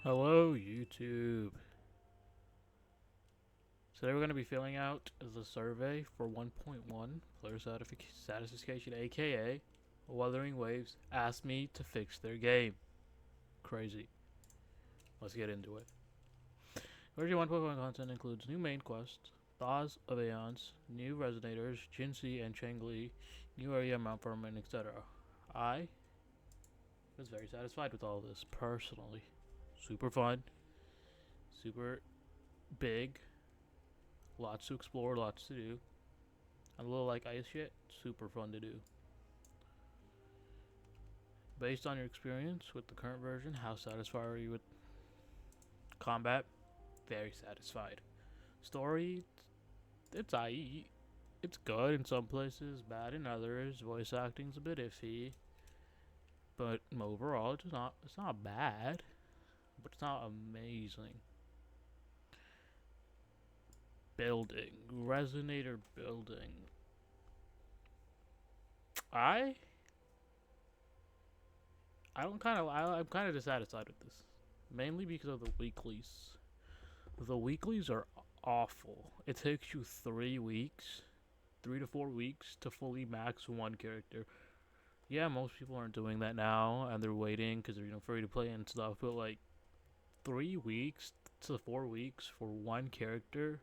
Hello, YouTube. Today we're going to be filling out the survey for 1.1 player satisfaction, aka Wuthering Waves asked me to fix their game. Crazy. Let's get into it. Version 1.1 content includes new main quests, Thaws of Aeons, new Resonators, Jinxie and Changli, new area Mount Furman, etc. I was very satisfied with all of this personally. Super fun, super big, lots to explore, lots to do. A little like ice shit, super fun to do. Based on your experience with the current version, how satisfied are you with combat? Very satisfied. Story, it's IE. It's good in some places, bad in others. Voice acting's a bit iffy, but overall, it's not bad, but it's not amazing. Building, resonator building. I I'm kind of dissatisfied with this, mainly because of the weeklies. The weeklies are awful. It takes you 3 weeks, 3 to 4 weeks to fully max one character. Yeah, most people aren't doing that now, and they're waiting because they're free to play and stuff. But like 3 weeks to 4 weeks for one character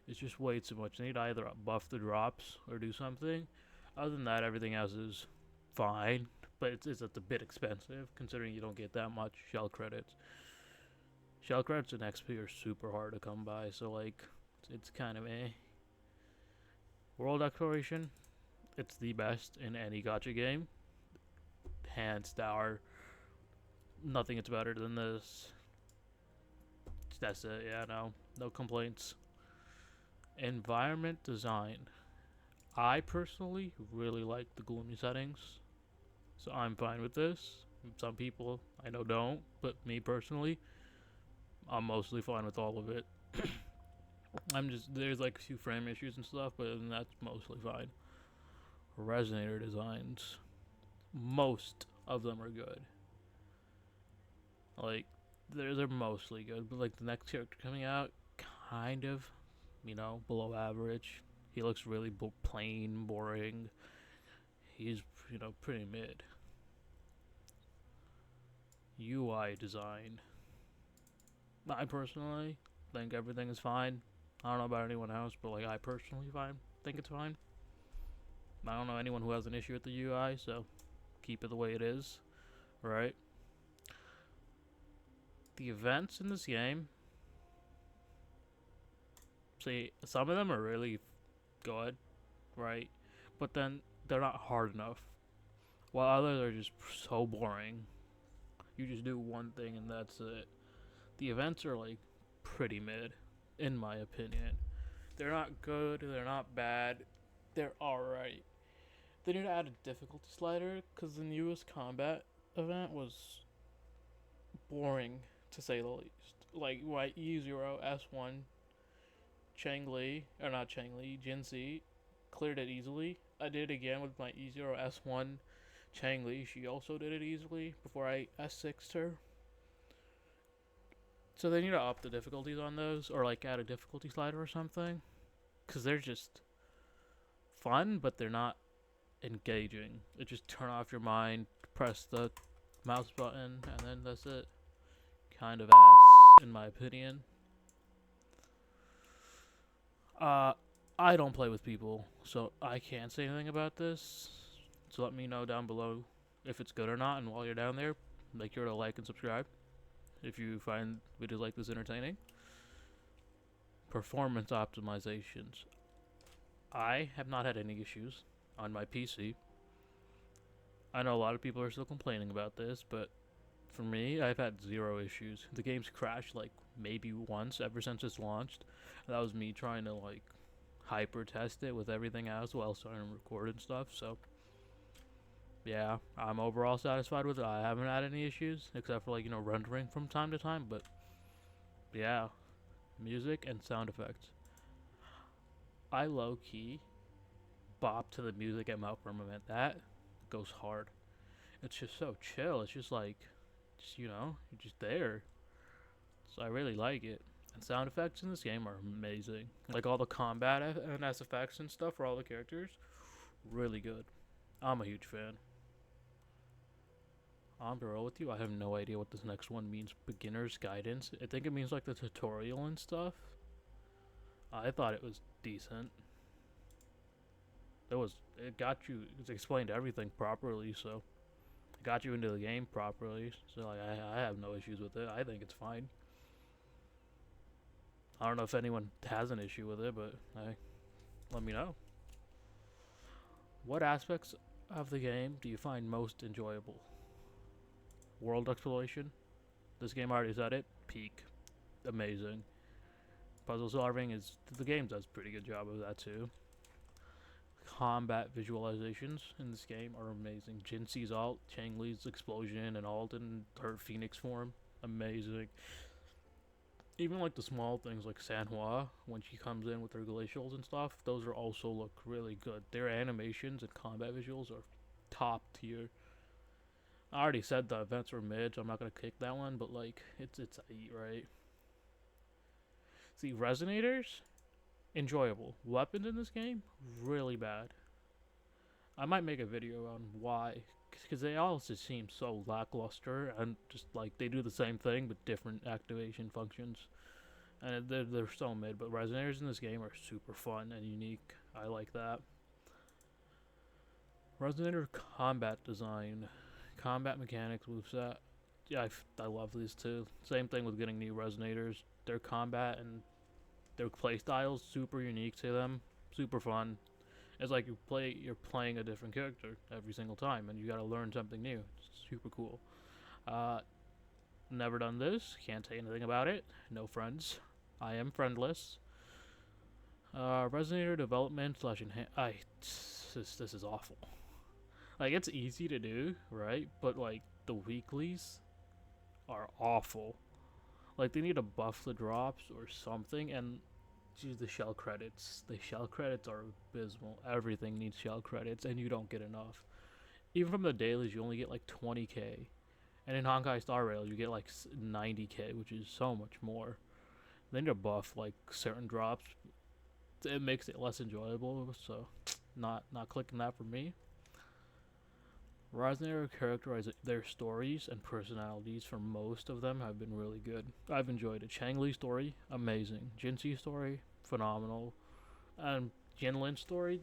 is just way too much. They need to either buff the drops or do something. Other than that, everything else is fine, but it's a bit expensive considering you don't get that much shell credits. Shell credits and XP are super hard to come by, so like it's kind of eh. World exploration, it's the best in any gacha game, hands down. Nothing is better than this. That's it. Yeah, no complaints. Environment design. I personally really like the gloomy settings, so I'm fine with this. Some people I know don't, but me personally, I'm mostly fine with all of it. There's like a few frame issues and stuff, but that's mostly fine. Resonator designs, most of them are good. Like they're mostly good, but like the next character coming out, kind of, below average. He looks really plain, boring. He's pretty mid. UI design. I personally think everything is fine. I don't know about anyone else, but like I personally think it's fine. I don't know anyone who has an issue with the UI, so keep it the way it is. Right? The events in this game, see, some of them are really good, right? But then they're not hard enough. While others are just so boring. You just do one thing and that's it. The events are like pretty mid, in my opinion. They're not good, they're not bad, they're alright. They need to add a difficulty slider because the newest combat event was boring to say the least. Like my E0 S1 Changli, or not Changli, Jinxie cleared it easily. I did it again with my E0 S1 Changli. She also did it easily before I S6'd her. So they need to up the difficulties on those, or like add a difficulty slider or something, because they're just fun, but they're not engaging. It just turn off your mind, press the mouse button, and then that's it. Kind of ass, in my opinion. I don't play with people, so I can't say anything about this. So let me know down below if it's good or not, and while you're down there, make sure to like and subscribe if you find videos like this entertaining. Performance optimizations. I have not had any issues on my PC. I know a lot of people are still complaining about this, but for me, I've had zero issues. The game's crashed like maybe once ever since it's launched. That was me trying to like hyper test it with everything else while starting to record and stuff. So yeah, I'm overall satisfied with it. I haven't had any issues except for like rendering from time to time. But yeah, music and sound effects. I low key bop to the music at Mount Firmament. That goes hard. It's just so chill. It's just like, you're just there. So I really like it. And sound effects in this game are amazing. Like all the combat and effects and stuff for all the characters, really good. I'm a huge fan. I'm to roll with you. I have no idea what this next one means. Beginner's guidance. I think it means like the tutorial and stuff. I thought it was decent. It got you. It explained everything properly, so it got you into the game properly. So like, I have no issues with it. I think it's fine. I don't know if anyone has an issue with it, but let me know. What aspects of the game do you find most enjoyable? World exploration. This game already said it. Peak. Amazing. Puzzle solving is the game does a pretty good job of that too. Combat visualizations in this game are amazing. Jinxi's ult, Chang Li's explosion, and ult in her phoenix form, amazing. Even like the small things like Sanhua when she comes in with her glacials and stuff, those are also look really good. Their animations and combat visuals are top tier. I already said the events were mid, so I'm not gonna kick that one, but like it's right. See, resonators, enjoyable. Weapons in this game, really bad. I might make a video on why, because they all just seem so lackluster and just like they do the same thing but different activation functions, and they're so mid. But resonators in this game are super fun and unique. I like that. Resonator combat design, combat mechanics, moveset. Yeah, I love these too. Same thing with getting new resonators. Their combat and their playstyles super unique to them, super fun. It's like you're playing a different character every single time, and you gotta learn something new. It's super cool. Never done this. Can't say anything about it. No friends. I am friendless. Resonator development slash enhance. This is awful. Like it's easy to do, right? But like the weeklies are awful. Like they need to buff the drops or something, and geez, the shell credits. The shell credits are abysmal. Everything needs shell credits, and you don't get enough. Even from the dailies, you only get like 20k, and in Honkai Star Rail, you get like 90k, which is so much more. They need to buff like certain drops. It makes it less enjoyable, so not clicking that for me. Resonator characterize their stories and personalities for most of them have been really good. I've enjoyed it. Chang Li's story, amazing. Jinxi's story, phenomenal. And Jinlin's story,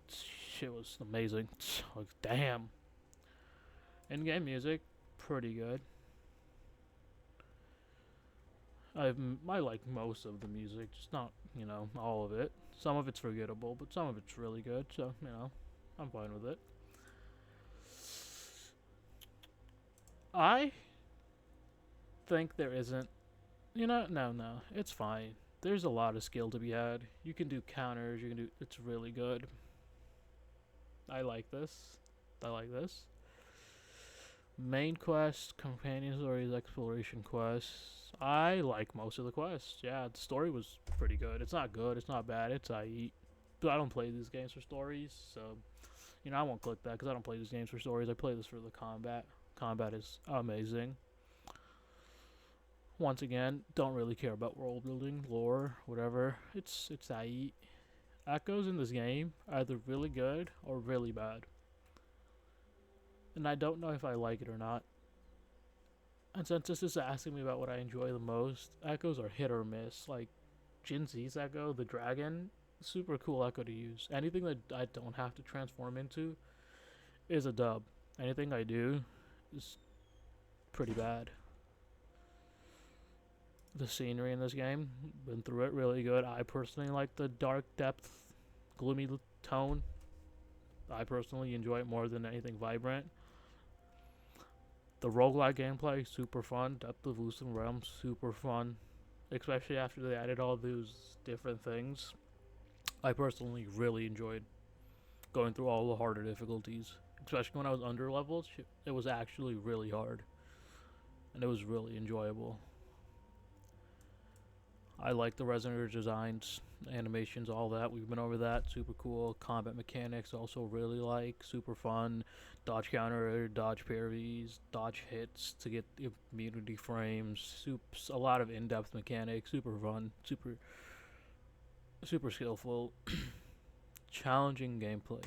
shit was amazing. Like, damn. In-game music, pretty good. I like most of the music, just not, all of it. Some of it's forgettable, but some of it's really good, so, I'm fine with it. I think there isn't. No. It's fine. There's a lot of skill to be had. You can do counters. It's really good. I like this. Main quest, companion stories, exploration quests. I like most of the quests. Yeah, the story was pretty good. It's not good. It's not bad. It's but I don't play these games for stories, so I won't click that because I don't play these games for stories. I play this for the combat. Combat is amazing. Once again, don't really care about world building, lore, whatever. It's aight. Echoes in this game are either really good or really bad. And I don't know if I like it or not. And since this is asking me about what I enjoy the most, echoes are hit or miss. Like Jinxi's echo, the dragon, super cool echo to use. Anything that I don't have to transform into is a dub. Anything I do is pretty bad. The scenery in this game, been through it, really good. I personally like the dark depth, gloomy tone. I personally enjoy it more than anything vibrant. The roguelike gameplay, super fun. Depth of Wuthering Realms, super fun. Especially after they added all those different things. I personally really enjoyed going through all the harder difficulties. Especially when I was under leveled, it was actually really hard. And it was really enjoyable. I like the Resonator designs, animations, all that. We've been over that. Super cool. Combat mechanics also really like. Super fun. Dodge counter, dodge parries, dodge hits to get immunity frames. A lot of in-depth mechanics. Super fun. Super skillful. Challenging gameplay.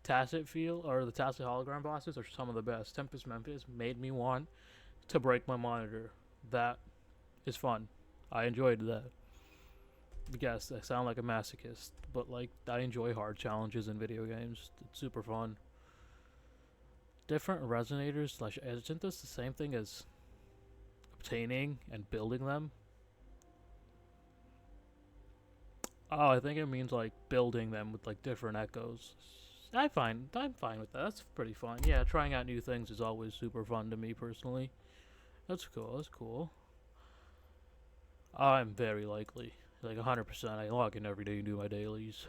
Tacit feel or the Tacit hologram bosses are some of the best. Tempest Memphis made me want to break my monitor. That is fun. I enjoyed that. Yes, I sound like a masochist, but like I enjoy hard challenges in video games. It's super fun. Different resonators slash isn't this the same thing as obtaining and building them? Oh, I think it means like building them with like different echoes. I'm fine with that. That's pretty fun. Yeah, trying out new things is always super fun to me personally. That's cool. That's cool. I'm very likely, like 100%. I log in every day and do my dailies.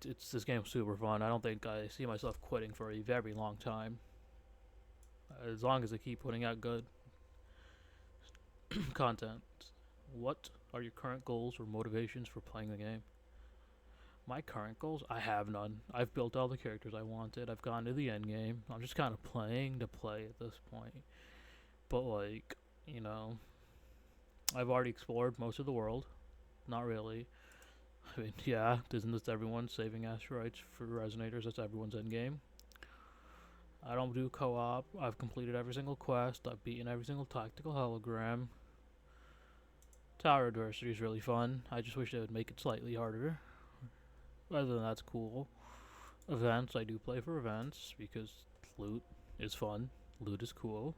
It's this game's super fun. I don't think I see myself quitting for a very long time. As long as I keep putting out good content. What are your current goals or motivations for playing the game? My current goals? I have none. I've built all the characters I wanted. I've gone to the end game. I'm just kind of playing to play at this point. But like, you know, I've already explored most of the world. Not really. I mean, yeah, isn't this everyone saving asteroids for resonators? That's everyone's end game. I don't do co-op. I've completed every single quest. I've beaten every single tactical hologram. Tower adversity is really fun. I just wish they would make it slightly harder. Other than that's cool. Events, I do play for events because loot is fun. Loot is cool.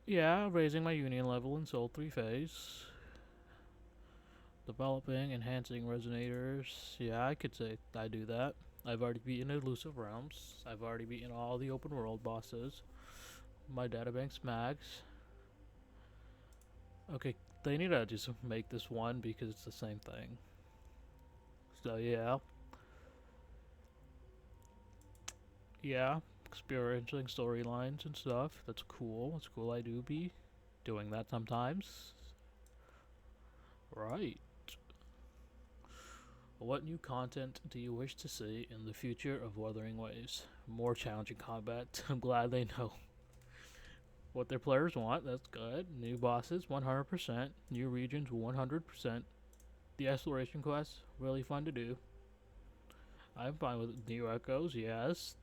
Yeah, raising my union level in Soul 3 phase. Developing, enhancing resonators. Yeah, I could say I do that. I've already beaten Elusive Realms. I've already beaten all the open world bosses. My databank's max. Okay, they need to just make this one because it's the same thing. So yeah. Yeah, experiencing storylines and stuff. That's cool. It's cool I do be doing that sometimes. Right. What new content do you wish to see in the future of Wuthering Waves? More challenging combat. I'm glad they know what their players want. That's good. New bosses, 100%. New regions, 100%. The exploration quests, really fun to do. I'm fine with new echoes, yes.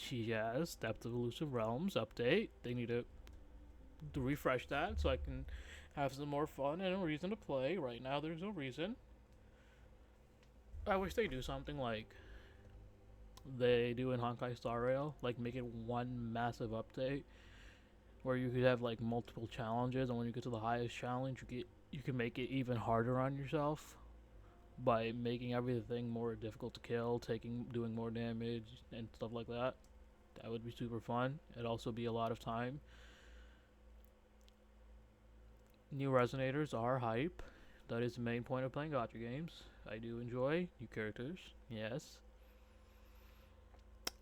Yes. Depth of Elusive Realms update. They need to refresh that so I can have some more fun and a reason to play. Right now, there's no reason. I wish they do something like they do in Honkai Star Rail, like make it one massive update where you could have like multiple challenges, and when you get to the highest challenge, you can make it even harder on yourself by making everything more difficult to kill, doing more damage and stuff like that. That would be super fun. It'd also be a lot of time. New resonators are hype. That is the main point of playing gacha games. I do enjoy new characters. Yes.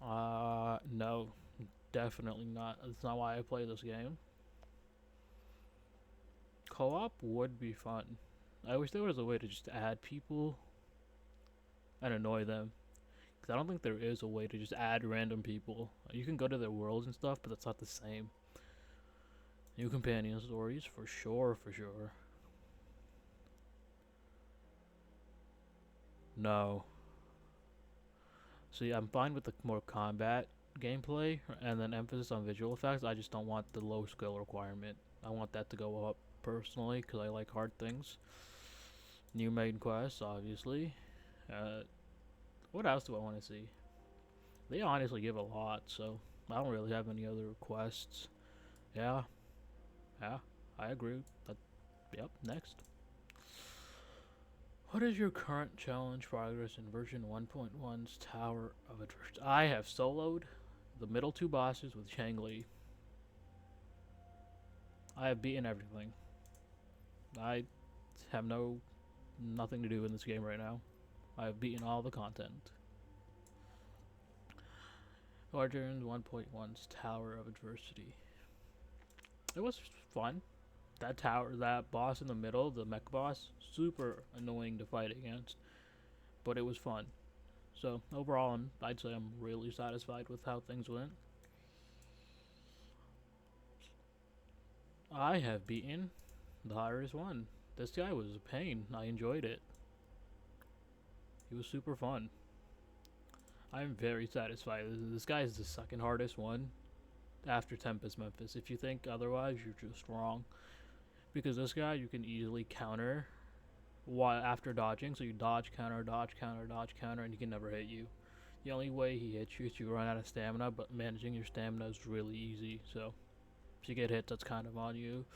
No, definitely not. That's not why I play this game. Co-op would be fun. I wish there was a way to just add people and annoy them. Because I don't think there is a way to just add random people. You can go to their worlds and stuff, but that's not the same. New companion stories, for sure, for sure. No. See, I'm fine with the more combat gameplay and then emphasis on visual effects. I just don't want the low skill requirement. I want that to go up personally because I like hard things. New main quests, obviously. What else do I want to see? They honestly give a lot, so I don't really have any other requests. Yeah, yeah, I agree. Yep, next. What is your current challenge progress in version 1.1's Tower of Adversity? I have soloed the middle two bosses with Chang Li. I have beaten everything. I have nothing to do in this game right now. I have beaten all the content. Origins 1.1's Tower of Adversity. It was fun. That tower, that boss in the middle, the mech boss, super annoying to fight against, but it was fun. So overall, I'd say I'm really satisfied with how things went. I have beaten the hardest one. This guy was a pain. I enjoyed it. He was super fun. I'm very satisfied. This guy is the second hardest one after Tempest Memphis. If you think otherwise, you're just wrong. Because this guy you can easily counter while after dodging. So you dodge, counter, dodge, counter, dodge, counter, and he can never hit you. The only way he hits you is you run out of stamina, but managing your stamina is really easy. So if you get hit, that's kind of on you.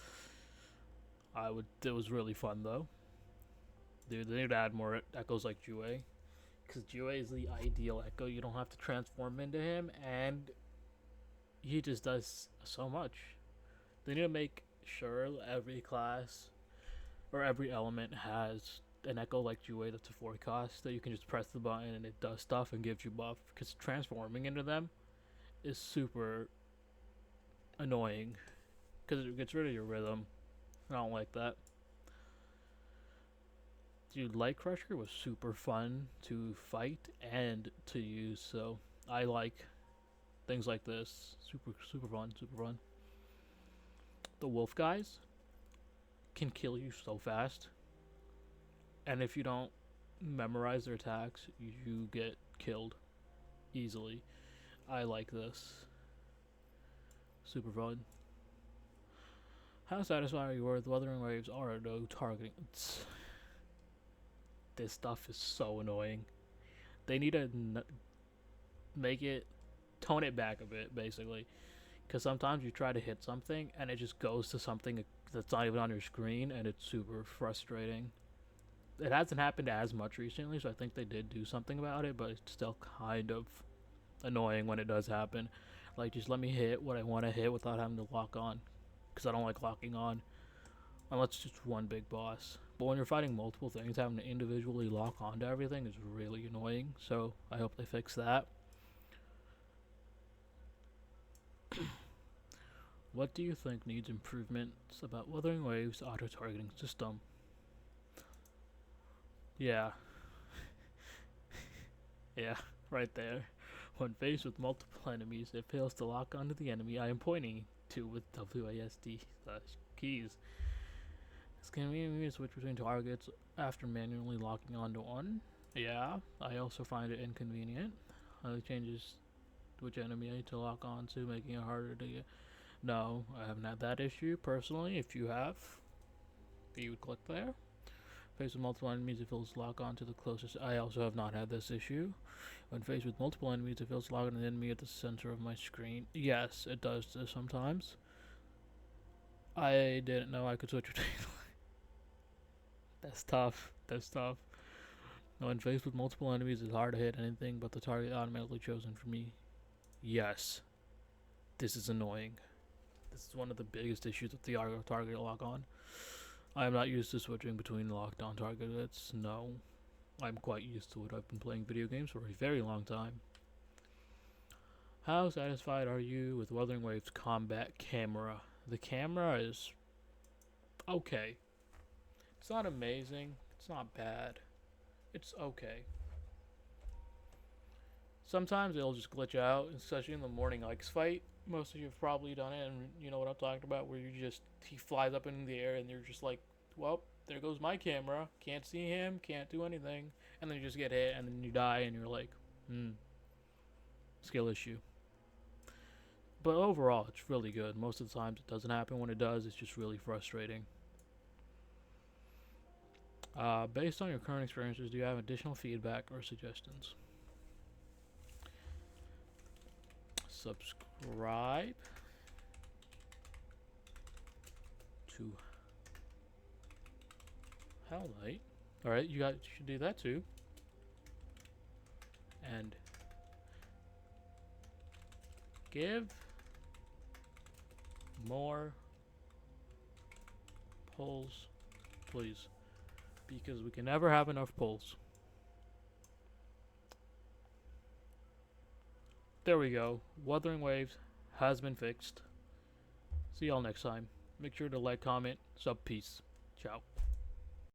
It was really fun though. Dude, they need to add more echoes like Jue. Because Jue is the ideal echo. You don't have to transform into him, and he just does so much. They need to make sure every class or every element has an echo like Jue that's a 4 cost that you can just press the button and it does stuff and gives you buff. Because transforming into them is super annoying because it gets rid of your rhythm. I don't like that. Dude, Light Crusher was super fun to fight and to use, so I like things like this. Super fun, super fun. The wolf guys can kill you so fast, and if you don't memorize their attacks, you get killed easily. I like this. Super fun. How satisfied are you with Wuthering Waves are no targeting? This stuff is so annoying. They need to make it, tone it back a bit, basically. Because sometimes you try to hit something and it just goes to something that's not even on your screen, and it's super frustrating. It hasn't happened as much recently, so I think they did do something about it, but it's still kind of annoying when it does happen. Like, just let me hit what I want to hit without having to lock on. Because I don't like locking on. Unless it's just one big boss. But when you're fighting multiple things, having to individually lock onto everything is really annoying. So I hope they fix that. What do you think needs improvements about Wuthering Waves' auto-targeting system? Yeah. Yeah, right there. When faced with multiple enemies, it fails to lock onto the enemy I am pointing to with WASD/keys. It's convenient to switch between targets after manually locking onto one. Yeah, I also find it inconvenient. It changes which enemy I need to lock onto, making it harder to get. No, I haven't had that issue personally. If you have, you would click there. Faced with multiple enemies, it feels lock onto the closest. I also have not had this issue. When faced with multiple enemies, it feels lock on an enemy at the center of my screen. Yes, it does this sometimes. I didn't know I could switch between. That's tough. That's tough. When faced with multiple enemies, it's hard to hit anything but the target automatically chosen for me. Yes. This is annoying. This is one of the biggest issues with the target lock on. I am not used to switching between locked on targets. No. I'm quite used to it. I've been playing video games for a very long time. How satisfied are you with Wuthering Waves' combat camera? The camera is okay. It's not amazing. It's not bad. It's okay. Sometimes it'll just glitch out, especially in the Morning Ikes fight. Most of you have probably done it, and you know what I'm talking about, where he flies up in the air, and you're just like, well, there goes my camera. Can't see him, can't do anything. And then you just get hit, and then you die, and you're like, skill issue. But overall, it's really good. Most of the times it doesn't happen. When it does, it's just really frustrating. Based on your current experiences, do you have additional feedback or suggestions? Subscribe to Hell Knight. Alright, you should do that too. And give more polls, please. Because we can never have enough polls. There we go. Wuthering Waves has been fixed. See y'all next time. Make sure to like, comment, sub, peace. Ciao.